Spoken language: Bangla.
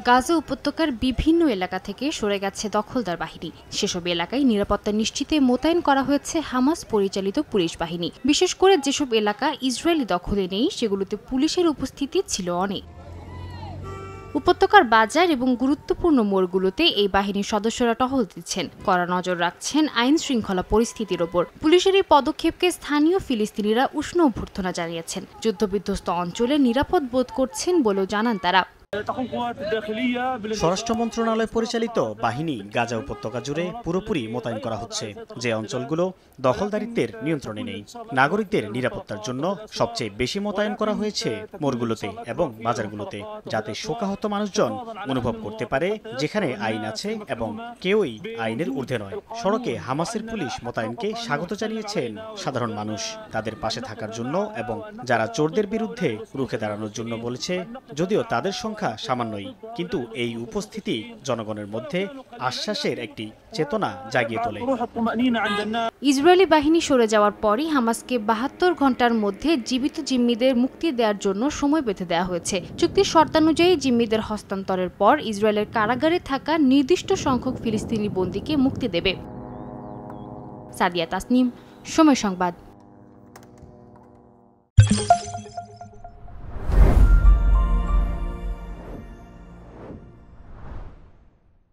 গাজা উপত্যকার বিভিন্ন এলাকা থেকে সরে গেছে দখলদার বাহিনী। সেসব এলাকায় নিরাপত্তা নিশ্চিতে মোতায়েন করা হয়েছে হামাস পরিচালিত পুলিশ বাহিনী। বিশেষ করে যেসব এলাকা ইসরায়েলি দখলে নেই সেগুলোতে পুলিশের উপস্থিতি ছিল অনেক। উপত্যকার বাজার এবং গুরুত্বপূর্ণ মোড়গুলোতে এই বাহিনীর সদস্যরা টহল দিচ্ছেন, কড়া নজর রাখছেন আইন শৃঙ্খলা পরিস্থিতির ওপর। পুলিশের এই পদক্ষেপকে স্থানীয় ফিলিস্তিনিরা উষ্ণ অভ্যর্থনা জানিয়েছেন। যুদ্ধবিধ্বস্ত অঞ্চলে নিরাপদ বোধ করছেন বলেও জানান তারা। স্বরাষ্ট্র মন্ত্রণালয় পরিচালিত বাহিনী গাজা উপত্যকা জুড়ে পুরোপুরি মোতায়েন করা হচ্ছে, যে অঞ্চলগুলো দখলদারিত্বের নিয়ন্ত্রণে নেই। নাগরিকদের নিরাপত্তার জন্য সবচেয়ে বেশি মোতায়েন করা হয়েছে মোড়গুলোতে এবং বাজারগুলোতে, যাতে শোকাহত মানুষজন অনুভব করতে পারে যেখানে আইন আছে এবং কেউই আইনের ঊর্ধ্বে নয়। সড়কে হামাসের পুলিশ মোতায়েনকে স্বাগত জানিয়েছেন সাধারণ মানুষ, তাদের পাশে থাকার জন্য এবং যারা চোরদের বিরুদ্ধে রুখে দাঁড়ানোর জন্য বলেছে। যদিও তাদের সংখ্যা সামান্যই, কিন্তু এই উপস্থিতি জনগণের মধ্যে আশ্বাসের একটি চেতনা জাগিয়ে তোলে। ইসরায়েলি বাহিনী সরে যাওয়ার পরই হামাসকে ৭২ ঘন্টার মধ্যে জীবিত জিম্মিদের মুক্তি দেওয়ার জন্য সময় বেঁধে দেওয়া হয়েছে। চুক্তির শর্তানুযায়ী জিম্মিদের হস্তান্তরের পর ইসরায়েলের কারাগারে থাকা নির্দিষ্ট সংখ্যক ফিলিস্তিনি বন্দীকে মুক্তি দেবে। সাদিয়া তাসনিম, সময় সংবাদ।